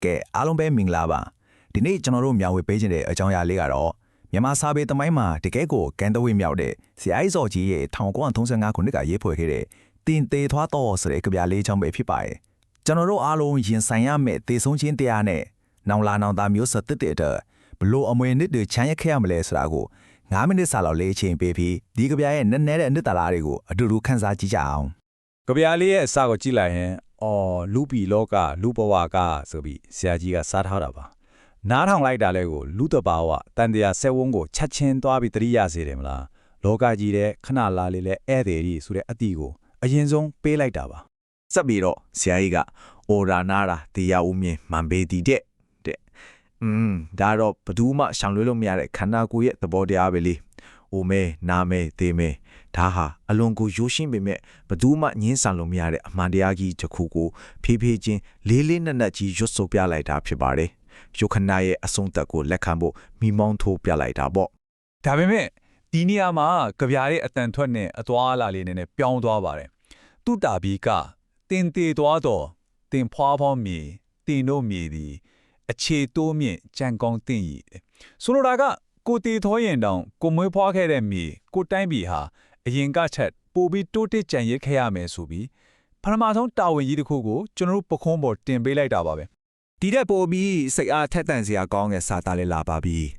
ကဲအားလုံးပဲမင်္ဂလာပါဒီနေ့ကျွန်တော်တို့မျှဝေပေးခြင်းတဲ့အကြောင်းအရာလေးကတော့မြန်မာစာပေသမိုင်းမှာတကယ်ကိုကန်တဝိမြောက်တဲ့ဆရာကြီးစော်ကြီးရဲ့1935ခုနှစ်ကရေးဖွဲ့ခဲ့တဲ့တင်သေးထွားတော်ဆိုတဲ့ကြပြလေးချောင်းပဲဖြစ်ပါတယ်ကျွန်တော်တို့အားလုံးရင်ဆိုင်ရမယ့်သေဆုံးခြင်းတရားနဲ့နောင်လာနောင်သားမျိုးဆက်တဲ့တဲ့ဘလို့အမွေနှစ်တွေချမ်းရခဲ့ရမလဲဆိုတာကို9မိနစ်စာလောက်လေးအချိန်ပေးပြီးဒီကြပြရဲ့နက်နဲတဲ့အနှစ်သာရတွေကိုအတူတူခန်းစားကြည့်ကြအောင်ကြပြလေးရဲ့အစကိုကြည့်လိုက်ရင်လူပီလောကလူဘဝကဆိုပြီးဆရာကြီးကစားထားတာပါနားထောင်လိုက်တာလဲကိုလူတဘာဝတန်တရားဆက်ဝန်းကိုချက်ချင်းသွားပြီးတရိယာစေတယ်မလားလောကကြီးတဲ့ခဏလာလေးလဲဧည့်သည်ကြီးဆိုတဲ့အတိကိုအရင်ဆုံးပေးလိုက်တာပါစပ်ပြီးတော့ဆရာကြီးကအိုရာနာရာတရားဦးမြင်မှန်ပေတည်တဲ့ဒါတော့ဘသူမှရှောင်လွှဲလို့မရတဲ့ခန္ဓာကိုယ်ရဲ့သဘောတရားပဲလေအိုမဲနာမဲသေးမဲဒါဟာအလွန်ကိုရိုးရှင်းပေမဲ့ဘသူမှငင်းဆန်လို့မရတဲ့အမှန်တရားကြီးတစ်ခုကိုဖြည်းဖြည်းချင်းလေးလေးနက်နက်ကြီးရွတ်ဆိုပြလိုက်တာဖြစ်ပါတယ်ယုခနာရဲ့အဆုံးသက်ကိုလက်ခံဖို့မိမောင်းထိုးပြလိုက်တာပေါ့ဒါပေမဲ့ဒီနေရာမှာကြပြရဲ့အတန်ထွက်နဲ့အသွားအလာလေးနဲ့ပြောင်းသွားပါတယ်တုတာဘီကတင်သေးသွားတော့တင်ဖွားဖွားမြေတင်တို့မြေသည်အခြေတိုးမြင့်ကြံကောင်းတင်ရည်ဆိုလိုတာကကိုတီထောရင်တောင်ကိုမွေးဖွားခဲ့တဲ့မြေကိုတိုင်းပြည်ဟာအရင်ကချက်ပိုပြီးတိုးတက်ကြံရစ်ခဲ့ရမယ်ဆိုပြီးပထမဆုံးတာဝန်ကြီးတစ်ခုကိုကျွန်တော်တို့ပခုံးပေါ်တင်ပေးလိုက်တာပါပဲဒီတဲ့ပိုပြီးစိတ်အားထက်သန်စရာကောင်းတဲ့စာသားလေးလာပါပြီ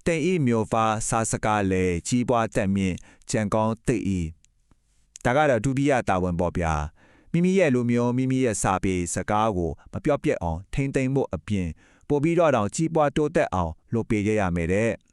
တဲ့ဤမျိုးဖာစာစကားလေကြီးပွားတက်မြင့်ကြံကောင်းတိတ်ဤဒါကတော့ဒုတိယတာဝန်ပေါ့ဗျာမိမိရဲ့လူမျိုးမိမိရဲ့စာပေစကားကိုမပြော့ပြက်အောင်ထိမ့်သိမ့်ဖို့အပြင်ပိုပြီးတော့တောင်ကြီးပွားတိုးတက်အောင်လုပ်ပေးရမယ်တဲ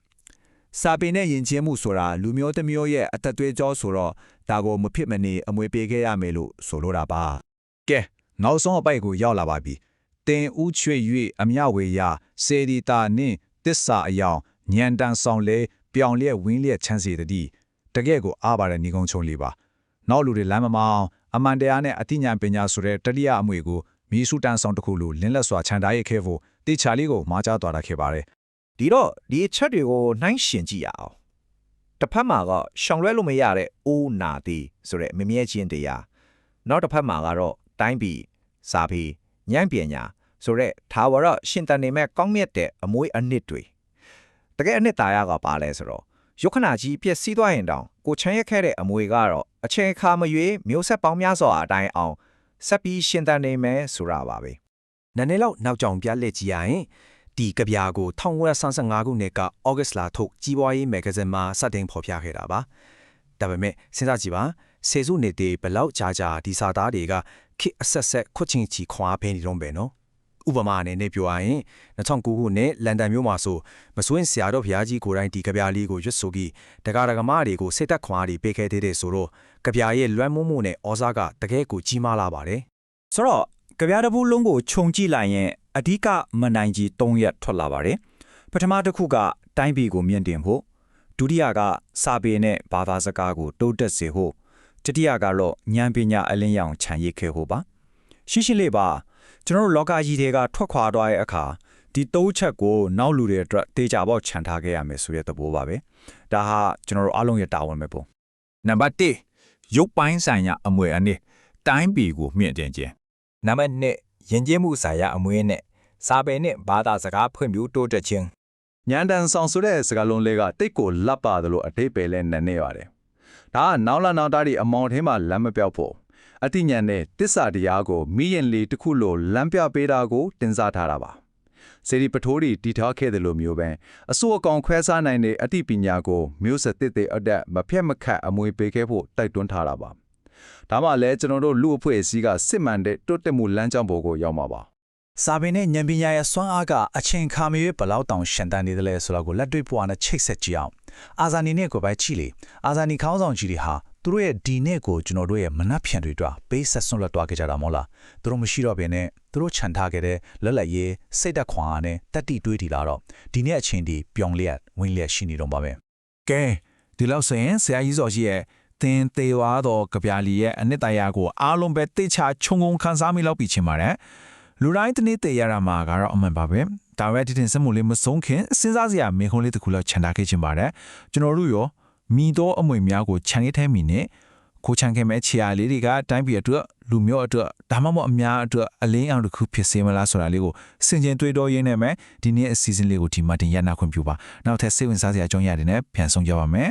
့စာပေနဲ့ယဉ်ကျေးမှုဆိုတာလူမျိုးတစ်မျိုးရဲ့အသက်သွေးကြောဆိုတော့ဒါကိုမဖြစ်မနေအမွေပေးခဲ့ရမယ်လို့ဆိုလိုတာပါကဲနောက်ဆုံးအပိုက်ကိုရောက်လာပါပြီတင်ဦးချွေ၍အမြဝေယစေဒီတာနှင့်တစ္ဆာအယောင်ညံတန်ဆောင်လေပြောင်လျက်ဝင်းလျက်ချမ်းစီတည်းတကယ့်ကိုအားပါတဲ့ညီကုန်းချုံလေးပါနောက်လူတွေလမ်းမမောင်းအမှန်တရားနဲ့အသိဉာဏ်ပညာဆိုတဲ့တတိယအမွေကိုမီးစုတန်းဆောင်တစ်ခုလိုလင်းလက်စွာခြံထားရခဲ့ဖို့တေချာလေးကိုမားကြားသွားတာခဲ့ပါတယ်ဒီတော့ဒီအချက်တွေကိုနှိုင်းရှင်ကြည့်ရအောင်တစ်ဖက်မှာကရှောင်လွှဲလို့မရတဲ့အိုးနာသည်ဆိုတဲ့မမြဲခြင်းတရားနောက်တစ်ဖက်မှာကတော့တိုင်းပြည်စာပေဉာဏ်ပညာဆိုတဲ့သာဝရရှင်တန်နေမဲ့ကောင်းမြတ်တဲ့အမွေအနှစ်တွေတကယ်အနှစ်သာရကပါလဲဆိုတော့ယုခနာကြီးပြည့်စည်သွားရင်တောင်ကိုချမ်းရက်ခဲ့တဲ့အမွေကတော့အချိန်အခါမရွေးမျိုးဆက်ပေါင်းများစွာအတိုင်းအောင်ဆက်ပြီးရှင်တန်နေမယ်ဆိုတာပါပဲနည်းနည်းလောက်နောက်ကြောင်ပြလက်ကြည့်ရရင်ဒီကြပြကို1935ခုနှစ်ကဩဂတ်စ်လထုတ်ကြီးပွားရေးမဂ္ဂဇင်းမှာစတင်ဖော်ပြခဲ့တာပါဒါပေမဲ့စဉ်းစားကြည့်ပါစေစုနေတဲ့ဘလောက်ကြာဒီစာသားတွေကခေတ်အဆက်ဆက်ခွချင်းချီခွာဖဲနေတော့ပဲနော်ဥပမာအနေနဲ့ပြောရရင်2009ခုနှစ်လန်ဒန်မြို့မှာဆိုမစွင့်ဆရာတော်ဘုရားကြီးကိုယ်တိုင်ဒီကြပြလေးကိုရွတ်ဆိုပြီးတက္ကရာကမတွေကိုစိတ်သက်ခွာတွေပေးခဲ့တဲ့ဆိုတော့ကြပြရဲ့လွှမ်းမိုးမှုနဲ့ဩဇာကတကယ်ကိုကြီးမားလာပါတယ်ဆိုတော့ကြပြတစ်ပုဒ်လုံးကိုခြုံကြည့်လိုက်ရင်အဓိကမနိုင်ကြီး3ရက်ထွက်လာပါတယ်ပထမတစ်ခုကတိုင်းပြည်ကိုမြင့်တင်ဖို့ဒုတိယကစာပေနဲ့ဘာသာစကားကိုတိုးတက်စေဖို့တတိယကတော့ဉာဏ်ပညာအလင်းရောင်ခြံရစ်ခဲ့ဖို့ပါရှင်းလေးပါကျွန်တော်တို့လောကကြီးတွေကထွက်ခွာသွားတဲ့အခါဒီ3ချက်ကိုနောက်လူတွေအတွက်တေချာပေါက်ခြံထားခဲ့ရမယ်ဆိုတဲ့သဘောပါပဲဒါဟာကျွန်တော်တို့အားလုံးရဲ့တာဝန်ပဲပေါ့နံပါတ်1ရုပ်ပိုင်းဆိုင်ရာအမွေအနှစ်တိုင်းပြည်ကိုမြင့်တင်ခြင်းနံပါတ်2ယဉ်ကျေးမှုဆိုင်ရာအမွေနဲ့စာပေနဲ့ဘာသာစကားဖွံ့ဖြိုးတိုးတက်ခြင်းညံတန်ဆောင်ဆိုတဲ့စကားလုံးလေးကတိတ်ကိုလပ်ပါတယ်လို့အတိတ်ပဲလဲနည်းနေပါတယ်ဒါကနောက်လာနောက်သားတွေအမောင်ထဲမှာလမ်းမပြောက်ဖို့အတိညာနဲ့တစ္ဆာတရားကိုမိရင်လေးတစ်ခုလိုလမ်းပြပေးတာကိုတင်စားထားတာပါစေဒီပထိုးတွေတည်ထားခဲ့တယ်လို့မျိုးပဲအစိုးအကောင်ခွဲစားနိုင်တဲ့အတိပညာကိုမျိုးဆက်တစ်တဲ့အတက်မဖြတ်မခတ်အမွေပေးခဲ့ဖို့တိုက်တွန်းထားတာပါဒါမှလည်းကျွန်တော်တို့လူအဖွဲ့အစည်းကစစ်မှန်တဲ့တိုးတက်မှုလမ်းကြောင်းပေါ်ကိုရောက်မှာပါစာပေနဲ့ဉာဏ်ပညာရဲ့စွမ်းအားကအချိန်ခါမရွေးဘလောက်တောင်ရှင်တန်နေတယ်လဲဆိုတော့ကိုလက်တွေ့ပွားနဲ့ချိတ်ဆက်ကြည့်အောင်အာဇာနည်နဲ့ကိုပဲကြည့်လေအာဇာနည်ခေါင်းဆောင်ကြီးတွေဟာသူတို့ရဲ့ဒီနေ့ကိုကျွန်တော်တို့ရဲ့မနှက်ဖြန်တွေအတွက်ပေးဆက်ဆွန့်လွတ်သွားကြတာမဟုတ်လားသူတို့မရှိတော့ဘဲနဲ့သူတို့ခြံထားခဲ့တဲ့လက်လက်ရေးစိတ်သက်ခွန်အားနဲ့တက်တိတွေးထီလာတော့ဒီနေ့အချိန်ဒီပျော်လျက်ဝင်းလျက်ရှိနေတော့ပါပဲကဲဒီလောက်ဆိုရင်ဆရာကြီးစော်ကြီးရဲ့တင်သေးသွားတော့ကြပြလီရဲ့အနှစ်တရားကိုအားလုံးပဲသိချခြုံငုံခန်းစားမိလောက်ပြီးချင်ပါတယ်လူတိုင်းတနေ့တည်ရတာမှာကတော့အမှန်ပါပဲဒါပဲဒီတင်စမှုလေးမဆုံးခင်စဉ်းစားစရာမေခွန်းလေးတစ်ခုလောက်ခြံထားခဲ့ချင်ပါတယ်ကျွန်တော်တို့ရောမိသောအမွေများကိုခြံရထဲမိနဲ့ ခိုးချမ်းခဲ့မဲ့ခြေအားလေးတွေကတိုင်းပြည်အတွက်လူမျိုးအတွက်ဒါမှမဟုတ်အများအတွက်အလင်းအောင်တစ်ခုဖြစ်စေမလားဆိုတာလေးကိုစင်ကျင်တွေးတောရင်းနေမယ်ဒီနေ့အစီအစဉ်လေးကိုဒီမှာတင်ရနာခွင့်ပြုပါနောက်ထပ်စိတ်ဝင်စားစရာအကြောင်းအရာတွေနဲ့ပြန်ဆောင်ကြပါမယ်